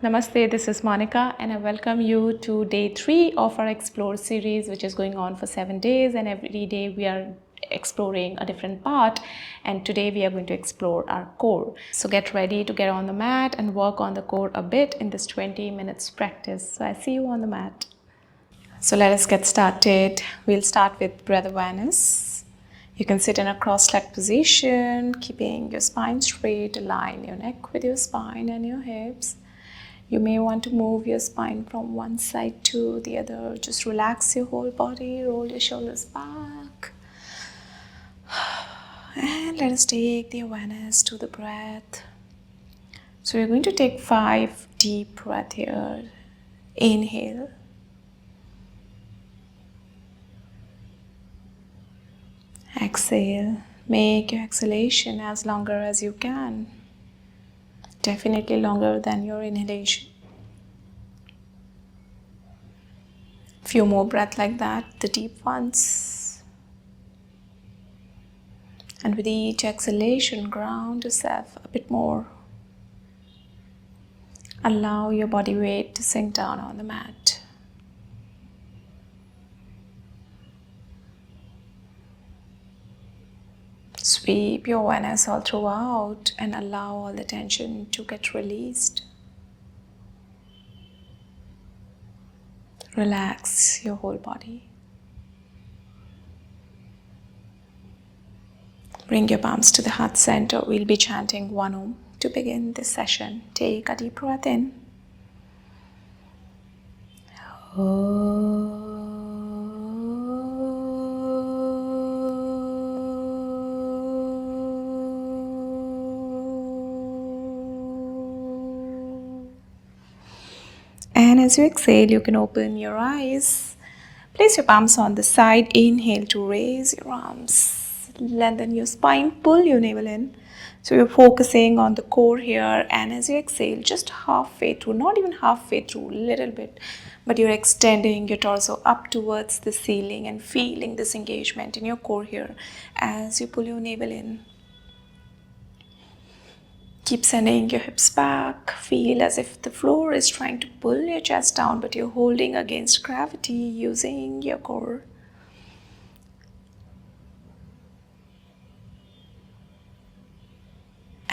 Namaste, this is Monica and I welcome you to day 3 of our Explore series, which is going on for 7 days, and every day we are exploring a different part, and today we are going to explore our core. So get ready to get on the mat and work on the core a bit in this 20 minutes practice. So I see you on the mat. So let us get started. We'll start with breath awareness. You can sit in a cross-legged position, keeping your spine straight. Align your neck with your spine and your hips. You may want to move your spine from one side to the other. Just relax your whole body, roll your shoulders back. And let us take the awareness to the breath. So we're going to take 5 deep breaths here. Inhale. Exhale. Make your exhalation as longer as you can. Definitely longer than your inhalation. Few more breaths like that, the deep ones. And with each exhalation, ground yourself a bit more. Allow your body weight to sink down on the mat. Sweep your awareness all throughout and allow all the tension to get released. Relax your whole body. Bring your palms to the heart center. We'll be chanting one Om to begin this session. Take a deep breath in. And as you exhale, you can open your eyes. Place your palms on the side. Inhale to raise your arms. Lengthen your spine. Pull your navel in. So you're focusing on the core here. And as you exhale, just halfway through, not even halfway through, a little bit, but you're extending your torso up towards the ceiling and feeling this engagement in your core here as you pull your navel in. Keep sending your hips back. Feel as if the floor is trying to pull your chest down, but you're holding against gravity using your core.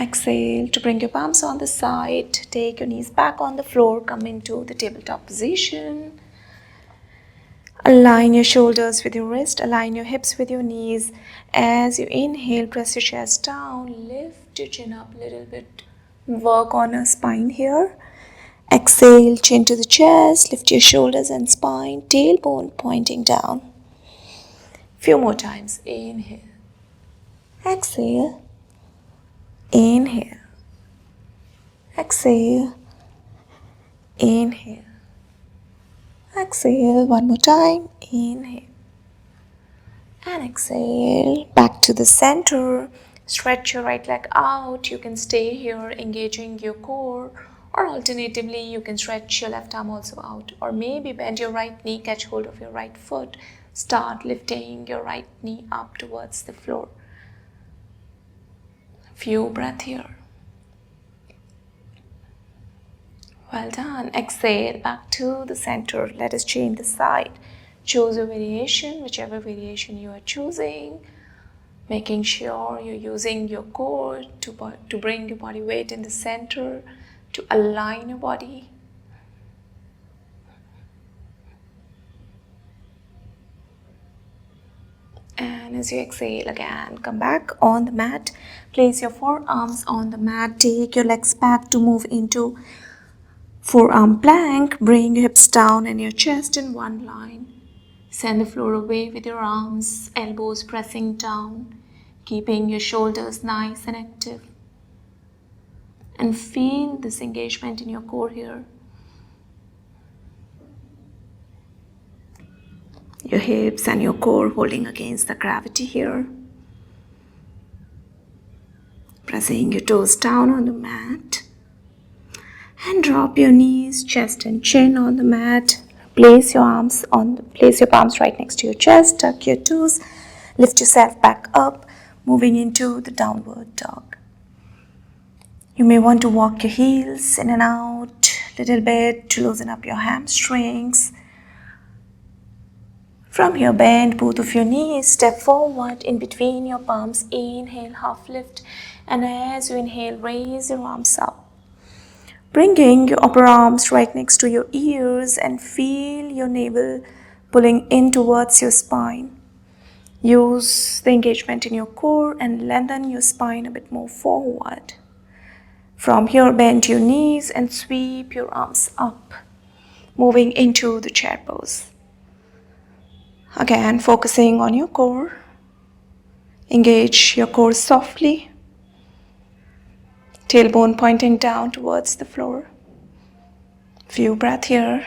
Exhale to bring your palms on the side. Take your knees back on the floor. Come into the tabletop position. Align your shoulders with your wrist. Align your hips with your knees. As you inhale, press your chest down. Lift your chin up a little bit. Work on your spine here. Exhale, chin to the chest. Lift your shoulders and spine. Tailbone pointing down. Few more times. Inhale. Exhale. Inhale. Exhale. Inhale. Exhale. One more time. Inhale. And exhale. Back to the center. Stretch your right leg out. You can stay here engaging your core, or alternatively you can stretch your left arm also out, or maybe bend your right knee, catch hold of your right foot. Start lifting your right knee up towards the floor. Few breaths here. Well done. Exhale back to the center. Let us change the side. Choose a variation, whichever variation you are choosing. Making sure you're using your core to bring your body weight in the center, to align your body. And as you exhale again, come back on the mat. Place your forearms on the mat. Take your legs back to move into forearm plank. Bring your hips down and your chest in one line. Send the floor away with your arms, elbows pressing down, keeping your shoulders nice and active. And feel this engagement in your core here. Your hips and your core holding against the gravity here. Pressing your toes down on the mat. And drop your knees, chest and chin on the mat. Place your palms right next to your chest. Tuck your toes. Lift yourself back up, moving into the downward dog. You may want to walk your heels in and out, little bit to loosen up your hamstrings. From here, bend both of your knees, step forward in between your palms, inhale, half lift, and as you inhale, raise your arms up. Bringing your upper arms right next to your ears and feel your navel pulling in towards your spine. Use the engagement in your core and lengthen your spine a bit more forward. From here, bend your knees and sweep your arms up, moving into the chair pose. Again, focusing on your core. Engage your core softly. Tailbone pointing down towards the floor. Few breaths here.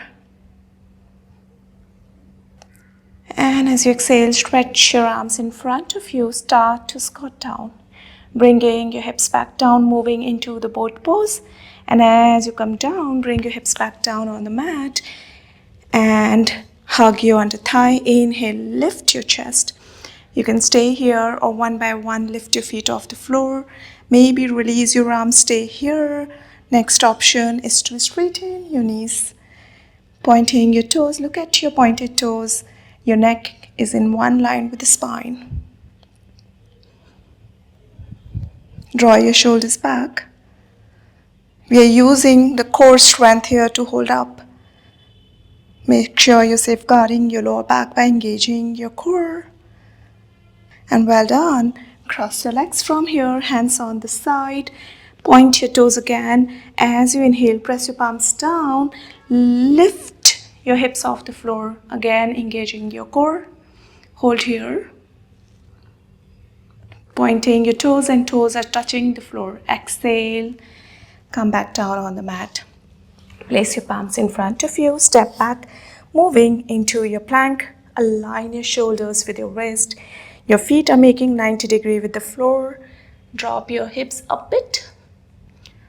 And as you exhale, stretch your arms in front of you. Start to squat down. Bringing your hips back down, moving into the boat pose. And as you come down, bring your hips back down on the mat. And hug your under thigh. Inhale, lift your chest. You can stay here or one by one lift your feet off the floor. Maybe release your arms, stay here. Next option is to straighten your knees. Pointing your toes, look at your pointed toes. Your neck is in one line with the spine. Draw your shoulders back. We are using the core strength here to hold up. Make sure you're safeguarding your lower back by engaging your core. And well done. Cross your legs from here, hands on the side. Point your toes again. As you inhale, press your palms down. Lift your hips off the floor. Again, engaging your core. Hold here. Pointing your toes and toes are touching the floor. Exhale. Come back down on the mat. Place your palms in front of you. Step back. Moving into your plank. Align your shoulders with your wrist. Your feet are making 90 degrees with the floor. Drop your hips a bit.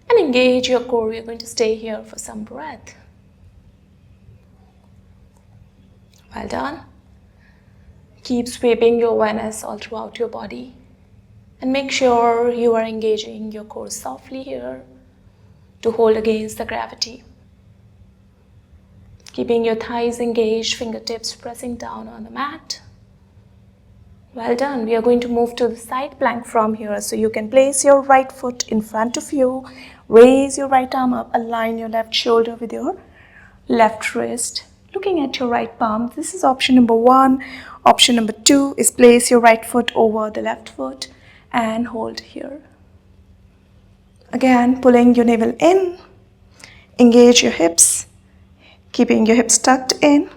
And engage your core. We're going to stay here for some breath. Well done. Keep sweeping your awareness all throughout your body. And make sure you are engaging your core softly here to hold against the gravity. Keeping your thighs engaged, fingertips pressing down on the mat. Well done. We are going to move to the side plank from here. So you can place your right foot in front of you. Raise your right arm up. Align your left shoulder with your left wrist. Looking at your right palm. This is option number 1. Option number 2 is place your right foot over the left foot and hold here. Again, pulling your navel in. Engage your hips. Keeping your hips tucked in.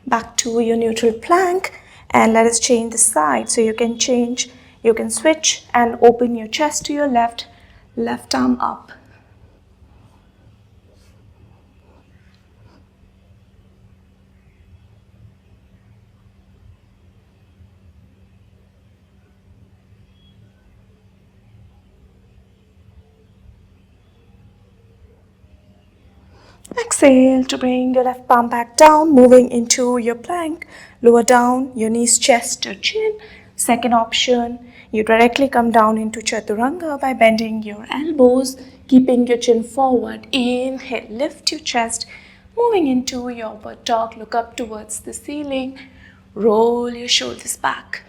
Back to your neutral plank, and let us change the side. So you can switch and open your chest to your left arm up. Exhale to bring your left palm back down, moving into your plank. Lower down, your knees, chest to chin. Second option, you directly come down into chaturanga by bending your elbows, keeping your chin forward. Inhale, lift your chest, moving into your upward dog. Look up towards the ceiling. Roll your shoulders back.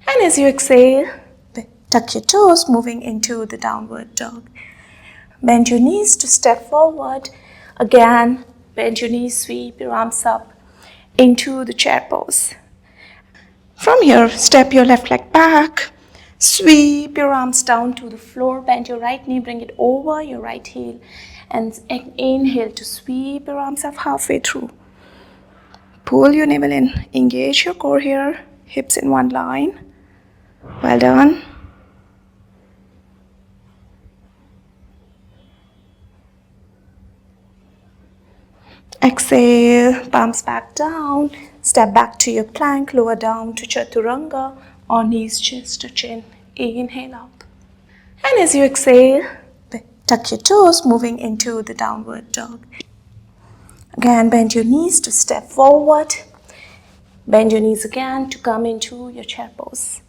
And as you exhale, tuck your toes, moving into the downward dog. Bend your knees to step forward. Again, bend your knees, sweep your arms up into the chair pose. From here, step your left leg back. Sweep your arms down to the floor. Bend your right knee, bring it over your right heel. And inhale to sweep your arms up halfway through. Pull your navel in. Engage your core here. Hips in one line. Well done. Exhale, palms back down. Step back to your plank, lower down to chaturanga, or knees chest to chin. Inhale up. And as you exhale, tuck your toes, moving into the downward dog. Again, bend your knees to step forward. Bend your knees again to come into your chair pose.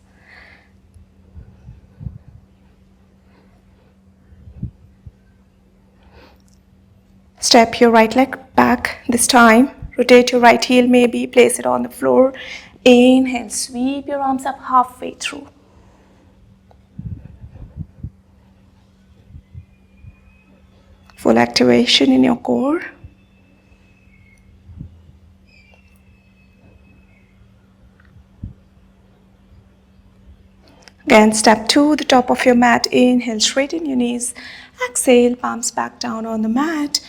Step your right leg back this time. Rotate your right heel maybe, place it on the floor. Inhale, sweep your arms up halfway through. Full activation in your core. Again, step to the top of your mat. Inhale, straighten your knees. Exhale, palms back down on the mat.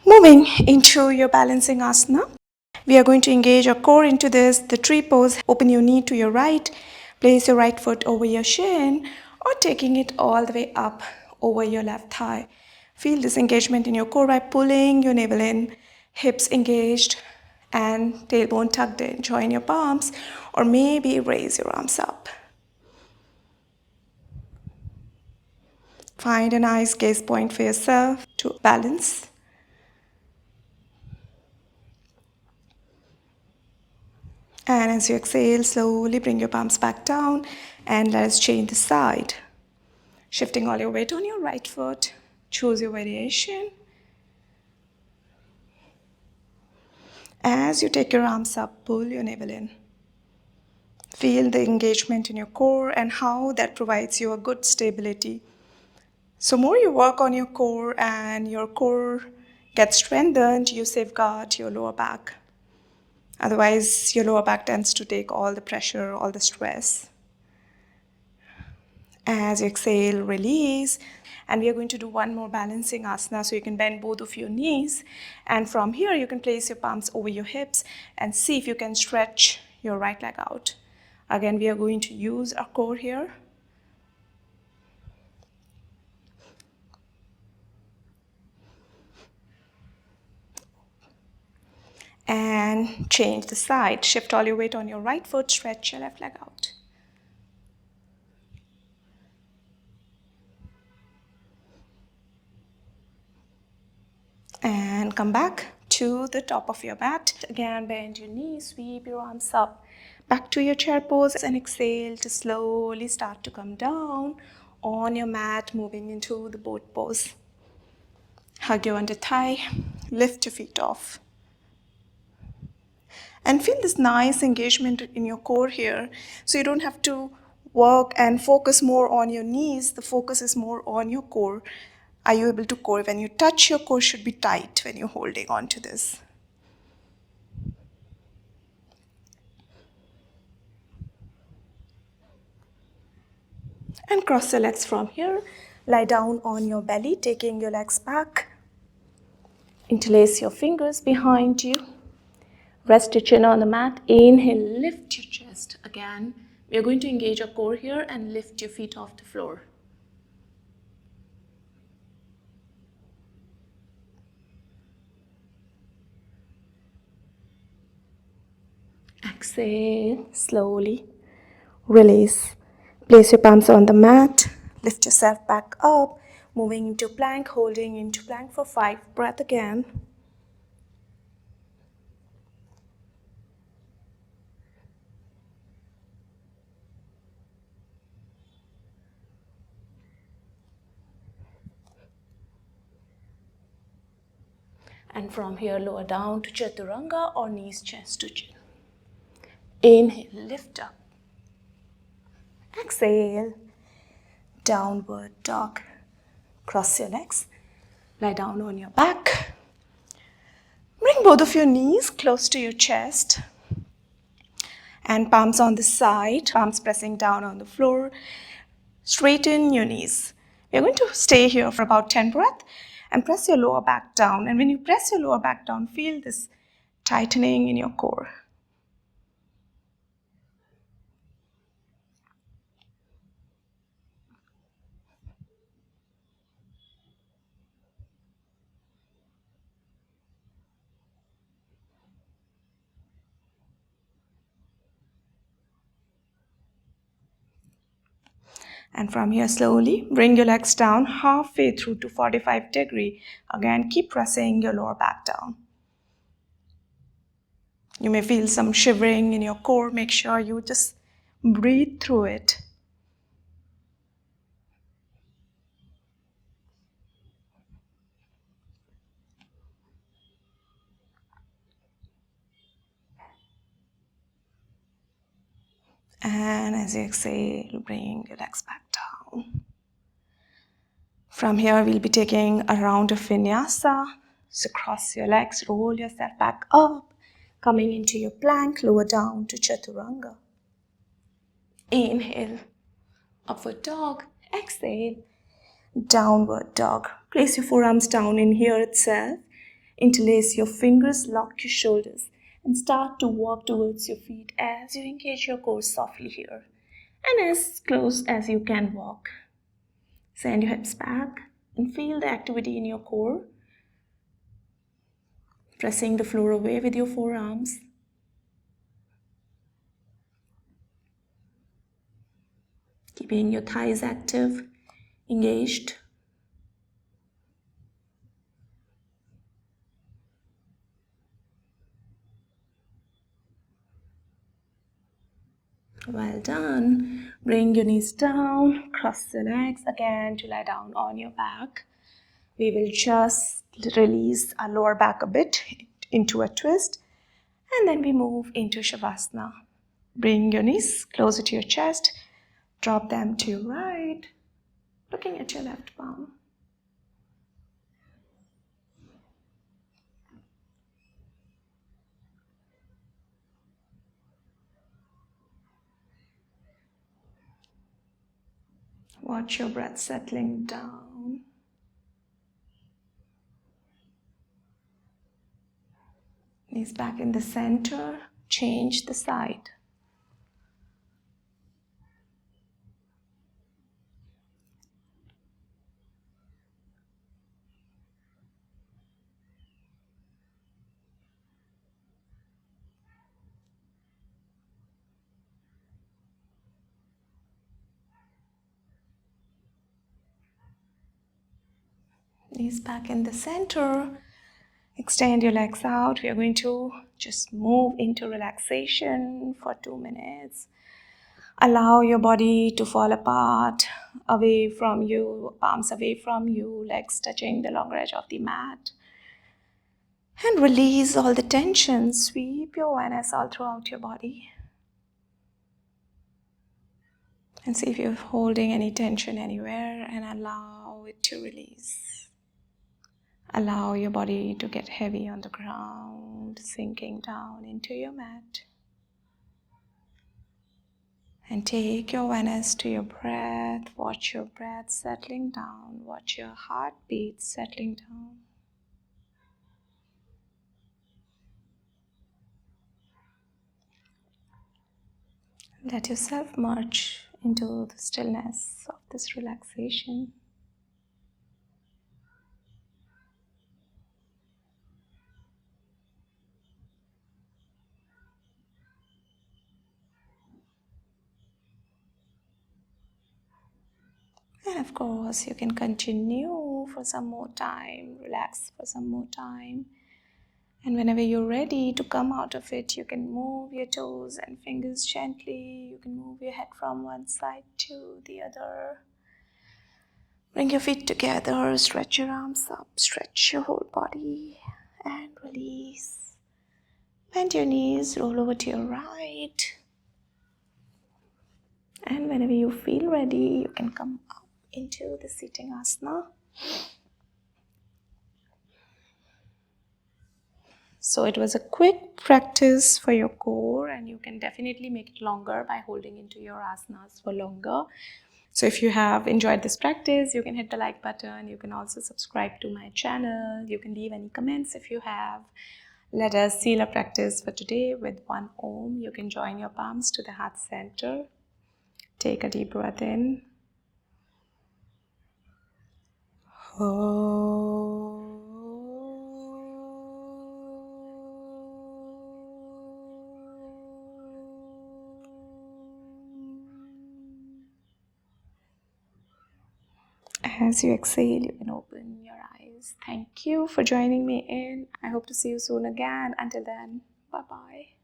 Moving into your balancing asana. We are going to engage our core into this, the tree pose. Open your knee to your right. Place your right foot over your shin or taking it all the way up over your left thigh. Feel this engagement in your core by pulling your navel in, hips engaged and tailbone tucked in. Join your palms or maybe raise your arms up. Find a nice gaze point for yourself to balance. And as you exhale, slowly bring your palms back down and let us change the side. Shifting all your weight on your right foot. Choose your variation. As you take your arms up, pull your navel in. Feel the engagement in your core and how that provides you a good stability. So more you work on your core and your core gets strengthened, you safeguard your lower back. Otherwise, your lower back tends to take all the pressure, all the stress. As you exhale, release. And we are going to do one more balancing asana, so you can bend both of your knees. And from here, you can place your palms over your hips and see if you can stretch your right leg out. Again, we are going to use our core here. And change the side. Shift all your weight on your right foot, stretch your left leg out. And come back to the top of your mat. Again, bend your knees, sweep your arms up. Back to your chair pose and exhale to slowly start to come down on your mat, moving into the boat pose. Hug your under thigh, lift your feet off. And feel this nice engagement in your core here. So you don't have to work and focus more on your knees. The focus is more on your core. Are you able to core? When you touch, your core should be tight when you're holding on to this. And cross your legs from here. Lie down on your belly, taking your legs back. Interlace your fingers behind you. Rest your chin on the mat. Inhale, lift your chest. Again, we are going to engage our core here and lift your feet off the floor. Exhale, slowly release. Place your palms on the mat. Lift yourself back up. Moving into plank, holding into plank for 5. Breath again. And from here, lower down to Chaturanga or knees chest to chin. Inhale, lift up. Exhale, downward dog. Cross your legs. Lie down on your back. Bring both of your knees close to your chest. And palms on the side, palms pressing down on the floor. Straighten your knees. We're going to stay here for about 10 breaths and press your lower back down. And when you press your lower back down, feel this tightening in your core. And from here, slowly bring your legs down halfway through to 45 degree. Again, keep pressing your lower back down. You may feel some shivering in your core. Make sure you just breathe through it. And as you exhale, bring your legs back down. From here, we'll be taking a round of vinyasa. So cross your legs, roll yourself back up, coming into your plank, lower down to chaturanga. Inhale, upward dog. Exhale, downward dog. Place your forearms down in here itself. Interlace your fingers, lock your shoulders, and start to walk towards your feet as you engage your core softly here. And as close as you can walk. Send your hips back and feel the activity in your core. Pressing the floor away with your forearms. Keeping your thighs active, engaged. Well done. Bring your knees down, cross the legs again to lie down on your back. We will just release our lower back a bit into a twist, and then we move into Shavasana. Bring your knees closer to your chest, drop them to your right, looking at your left palm. Watch your breath settling down. Knees back in the center, change the side. Knees back in the center. Extend your legs out. We are going to just move into relaxation for 2 minutes. Allow your body to fall apart, away from you, palms away from you, legs touching the longer edge of the mat. And release all the tension. Sweep your awareness all throughout your body. And see if you're holding any tension anywhere, and allow it to release. Allow your body to get heavy on the ground, sinking down into your mat. And take your awareness to your breath. Watch your breath settling down. Watch your heartbeat settling down. Let yourself merge into the stillness of this relaxation. And of course, you can continue for some more time, relax for some more time. And whenever you're ready to come out of it, you can move your toes and fingers gently. You can move your head from one side to the other. Bring your feet together, stretch your arms up, stretch your whole body, and release. Bend your knees, roll over to your right. And whenever you feel ready, you can come up into the sitting asana. So it was a quick practice for your core, and you can definitely make it longer by holding into your asanas for longer. So if you have enjoyed this practice, you can hit the like button. You can also subscribe to my channel. You can leave any comments if you have. Let us seal our practice for today with 1 Om. You can join your palms to the heart center. Take a deep breath in. As you exhale, you can open your eyes. Thank you for joining me in. I hope to see you soon again. Until then, bye-bye.